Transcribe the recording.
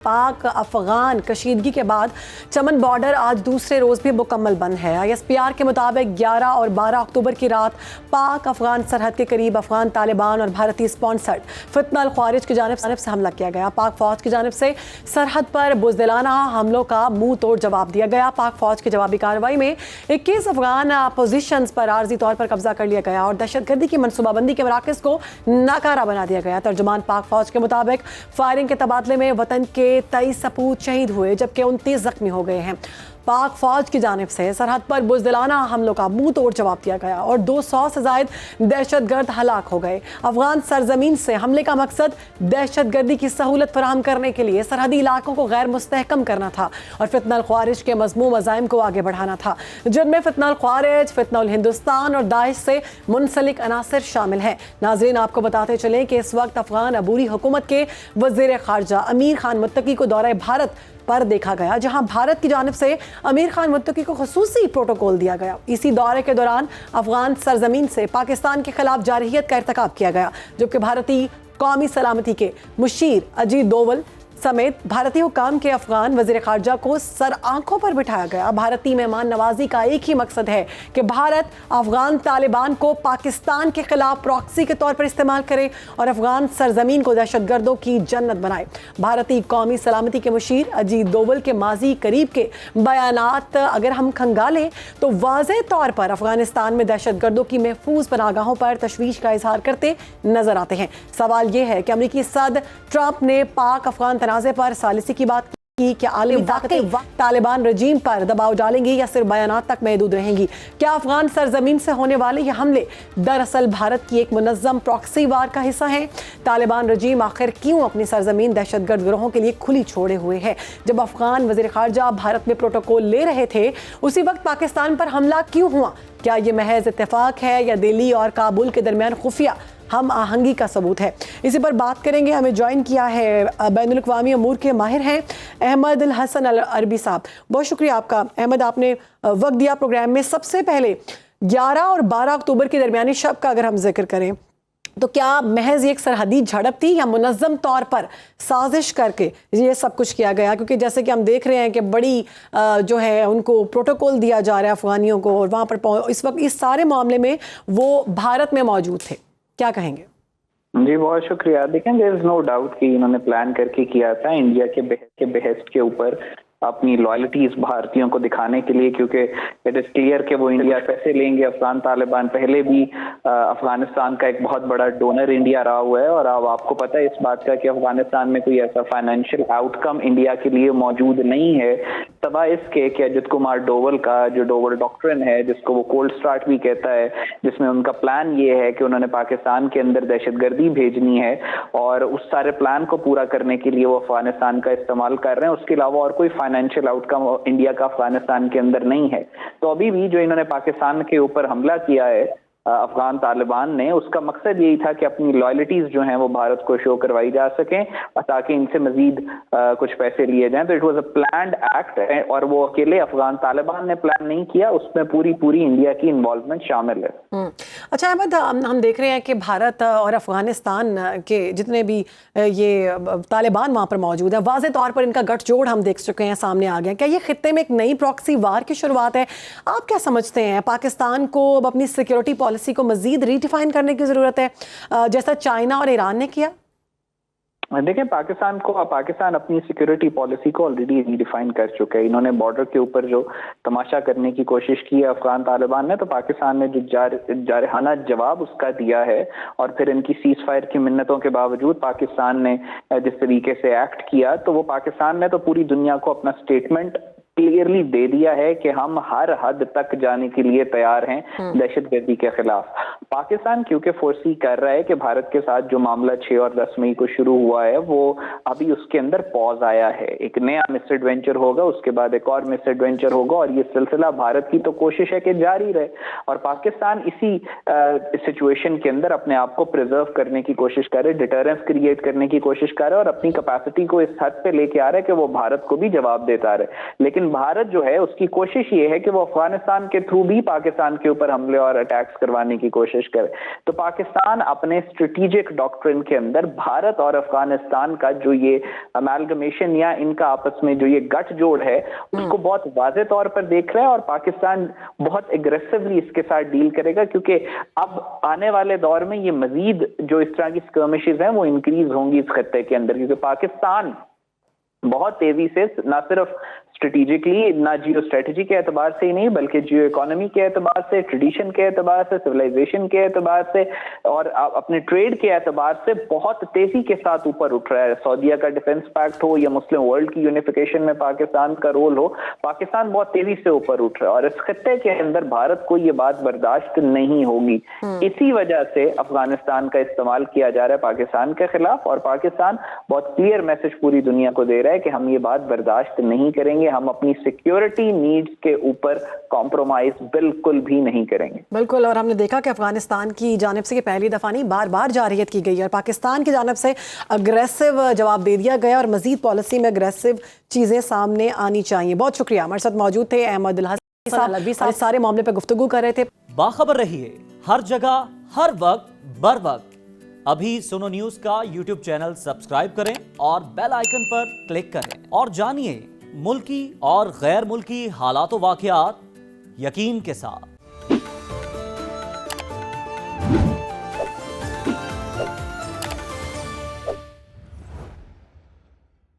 पाक अफगान कशीदगी के बाद चमन बॉर्डर आज दूसरे रोज़ भी मुकम्मल बंद है। ISPR के मुताबिक 11 और 12 अक्टूबर की रात पाक अफगान सरहद के करीब अफगान तालिबान और भारतीय स्पॉन्सर्ड फितना अल ख्वारिज की जानिब से हमला किया गया। पाक फौज की जानिब से सरहद पर बुज़दिलाना हमलों का मुंह तोड़ जवाब दिया गया। पाक फौज की जवाबी कार्रवाई में 21 अफगान पोजीशंस पर आर्जी तौर पर कब्जा कर लिया गया और दहशतगर्दी की मनसूबाबंदी के मराकज़ को नाकारा बना दिया गया। तर्जुमान पाक फौज के मुताबिक फायरिंग के तबादले में वतन के 23 सपूत शहीद हुए जबकि 29 जख्मी हो गए हैं। पाक फौज की जानिब से सरहद पर बुज़दिलाना हमलों का मुंह तोड़ जवाब दिया गया और 200 से ज़ायद दहशतगर्द हलाक हो गए। अफगान सरजमीन से हमले का मकसद दहशतगर्दी की सहूलत फराहम करने के लिए सरहदी इलाकों को गैर मुस्तहकम करना था और फितना अल ख्वारिज के मज़मूम अज़ाइम को आगे बढ़ाना था, जिनमें फितना अल ख्वारिज, फितना उल हिंदुस्तान और दाइश से मुंसलिक अनासर शामिल हैं। नाज़रीन, आपको बताते चलें कि इस वक्त अफगान अबूरी हुकूमत के वज़ीर ख़ारजा अमीर खान मुत्तकी को दौरे भारत पर देखा गया, जहां भारत की जानिब से अमीर खान मुत्तकी को खुसूसी प्रोटोकॉल दिया गया। इसी दौरे के दौरान अफगान सरजमीन से पाकिस्तान के खिलाफ जारहियत का इर्तिकाब किया गया, जबकि भारतीय कौमी सलामती के मुशीर अजीत डोवल समेत भारतीय हुकाम के अफगान वज़ीर ख़ारजा को सर आंखों पर बिठाया गया। भारतीय मेहमान नवाजी का एक ही मकसद है कि भारत अफगान तालिबान को पाकिस्तान के खिलाफ प्रॉक्सी के तौर पर इस्तेमाल करे और अफगान सरजमीन को दहशतगर्दों की जन्नत बनाए। भारतीय कौमी सलामती के मुशीर अजीत डोवल के माजी करीब के बयानात अगर हम खंगालें तो वाज़ेह तौर पर अफगानिस्तान में दहशतगर्दों की महफूज पनाहगाहों पर तशवीश का इजहार करते नजर आते हैं। सवाल यह है कि अमरीकी सदर ट्रंप ने पाक अफगान तनाज़े पर सालिसी की बात की, क्या आलमी ताकतें तालिबान रजीम पर दबाव डालेंगी या सिर्फ बयानात तक महदूद रहेंगी? क्या अफगान सरजमीन से होने वाले ये हमले दरअसल भारत की एक मुनज़्ज़म प्रॉक्सी वार का हिस्सा हैं? तालिबान रजीम आखिर क्यों अपनी सरजमीन दहशतगर्द गिरोहों के लिए खुली छोड़े हुए है? जब अफगान वज़ीर ख़ारजा भारत में प्रोटोकॉल ले रहे थे उसी वक्त पाकिस्तान पर हमला क्यों हुआ? क्या ये महज इत्तेफाक है या दिल्ली और काबुल के दरमियान खुफिया हम आहंगी का सबूत है? इसी पर बात करेंगे। हमें ज्वाइन किया है बैनुल अक़वामी अमूर के माहिर हैं अहमद अल हसन अल अरबी साहब। बहुत शुक्रिया आपका अहमद, आपने वक्त दिया प्रोग्राम में। सबसे पहले 11 और 12 अक्टूबर के दरमियानी शब का अगर हम जिक्र करें तो क्या महज एक सरहदी झड़प थी या मुनज़्ज़म तौर पर साजिश करके ये सब कुछ किया गया? क्योंकि जैसे कि हम देख रहे हैं कि बड़ी जो है उनको प्रोटोकॉल दिया जा रहा है अफगानियों को और वहाँ पर इस वक्त इस सारे मामले में वो भारत में मौजूद थे, क्या कहेंगे? जी बहुत शुक्रिया। देखें, देयर इज नो डाउट कि इन्होंने प्लान करके किया था इंडिया के बेहेस्ट के ऊपर अपनी लॉयल्टीज भारतीयों को दिखाने के लिए, क्योंकि इट इज क्लियर कि वो इंडिया पैसे लेंगे। अफगान तालिबान पहले भी अफगानिस्तान का एक बहुत बड़ा डोनर इंडिया रहा हुआ है और अब आपको पता है इस बात का कि अफगानिस्तान में कोई ऐसा फाइनेंशियल आउटकम इंडिया के लिए मौजूद नहीं है तबा इसके कि अजित कुमार डोवल का जो डोवल डॉक्ट्रिन है, जिसको वो कोल्ड स्टार्ट भी कहता है, जिसमें उनका प्लान ये है कि उन्होंने पाकिस्तान के अंदर दहशतगर्दी भेजनी है और उस सारे प्लान को पूरा करने के लिए वो अफगानिस्तान का इस्तेमाल कर रहे हैं। उसके अलावा और कोई फाइनेंशियल आउटकम इंडिया का अफगानिस्तान के अंदर नहीं है। तो अभी भी जो इन्होंने पाकिस्तान के ऊपर हमला किया है अफगान तालिबान ने, उसका मकसद यही था कि अपनी लॉयल्टीज जो हैं वो भारत को शो करवाई जा सकें और ताकि इनसे मजीद कुछ पैसे लिए जाएं। तो it was a planned act और वो अकेले अफगान तालिबान ने प्लान नहीं किया, उसमें पूरी इंडिया की इन्वॉल्वमेंट शामिल है। अच्छा अहमद, हम देख रहे हैं कि भारत और अफगानिस्तान के जितने भी ये तालिबान वहाँ पर मौजूद है, वाज़ेह तौर पर इनका गठजोड़ हम देख चुके हैं, सामने आ गया। क्या ये खित्ते में एक नई प्रॉक्सी वार की शुरुआत है? आप क्या समझते हैं, पाकिस्तान को अब अपनी सिक्योरिटी पॉलिसी को मजीद रीडिफाइन करने की जरूरत है जैसा चाइना और ईरान ने किया? देखें, पाकिस्तान अपनी सिक्योरिटी पॉलिसी को ऑलरेडी रीडिफाइन कर चुका है। इन्होंने बॉर्डर के ऊपर जो तमाशा करने की कोशिश की है अफगान तालिबान ने, तो पाकिस्तान ने जो जारहाना जवाब उसका दिया है और फिर इनकी सीज फायर की मिन्नतों के बावजूद पाकिस्तान ने जिस तरीके से एक्ट किया, तो वो पाकिस्तान ने तो पूरी दुनिया को अपना स्टेटमेंट क्लियरली दे दिया है कि हम हर हद तक जाने के लिए तैयार हैं दहशतगर्दी के खिलाफ। पाकिस्तान क्योंकि फोर्सी कर रहा है कि भारत के साथ जो मामला 6 और 10 मई को शुरू हुआ है वो अभी उसके अंदर पॉज आया है। एक नया मिस एडवेंचर होगा, उसके बाद एक और मिस एडवेंचर होगा और ये सिलसिला भारत की तो कोशिश है कि जारी रहे और पाकिस्तान इसी सिचुएशन के अंदर अपने आप को प्रिजर्व करने की कोशिश कर रहे, डिटरेंस क्रिएट करने की कोशिश कर रहे और अपनी कैपेसिटी को इस हद पे लेके आ रहे कि वो भारत को भी जवाब देता रहे। लेकिन لیکن بھارت جو ہے اس کی کوشش یہ ہے کہ وہ افغانستان کے تھرو بھی پاکستان کے اوپر حملے اور اٹیکس کروانے کی کوشش کرے. تو پاکستان اپنے اسٹریٹجک ڈاکٹرن کے اندر بھارت اور افغانستان کا جو یہ امالگمیشن یا ان کا آپس میں جو یہ گٹھ جوڑ ہے اس کو بہت واضح طور پر دیکھ رہا ہے, اور پاکستان بہت اگریسولی اس کے ساتھ ڈیل کرے گا, کیونکہ اب آنے والے دور میں یہ مزید جو اس طرح کی اسکرمشز ہیں وہ انکریز ہوں گی اس خطے کے اندر, کیونکہ پاکستان بہت تیزی سے نہ صرف اسٹریٹجکلی نہ جیو اسٹریٹجی کے اعتبار سے ہی نہیں بلکہ جیو اکانومی کے اعتبار سے, ٹریڈیشن کے اعتبار سے, سویلائزیشن کے اعتبار سے اور اپنے ٹریڈ کے اعتبار سے بہت تیزی کے ساتھ اوپر اٹھ رہا ہے. سعودیہ کا ڈیفنس پیکٹ ہو یا مسلم ورلڈ کی یونیفیکیشن میں پاکستان کا رول ہو, پاکستان بہت تیزی سے اوپر اٹھ رہا ہے, اور اس خطے کے اندر بھارت کو یہ بات برداشت نہیں ہوگی. اسی وجہ سے افغانستان کا استعمال کیا جا رہا ہے پاکستان کے خلاف, اور پاکستان بہت کلیئر میسج پوری دنیا کو دے رہا ہے کہ ہم یہ بات برداشت نہیں کریں گے, ہم اپنی سیکیورٹی نیڈز کے اوپر کمپرومائز بالکل بھی نہیں کریں گے. بالکل, اور ہم نے دیکھا کہ افغانستان کی جانب سے یہ پہلی دفعہ نہیں بار بار جارحیت کی گئی ہے, اور پاکستان کی جانب سے اگریسو جواب دے دیا گیا, اور مزید پالیسی میں اگریسو چیزیں سامنے آنی چاہیے. بہت شکریہ, ہمارے ساتھ موجود تھے احمد الحسن صاحب, اس سارے معاملے پہ گفتگو کر رہے تھے. باخبر رہیے ہر جگہ ہر وقت بر وقت. ابھی سنو نیوز کا یوٹیوب چینل سبسکرائب کریں اور بیل آئیکن پر کلک کریں, اور جانیے ملکی اور غیر ملکی حالات و واقعات یقین کے ساتھ.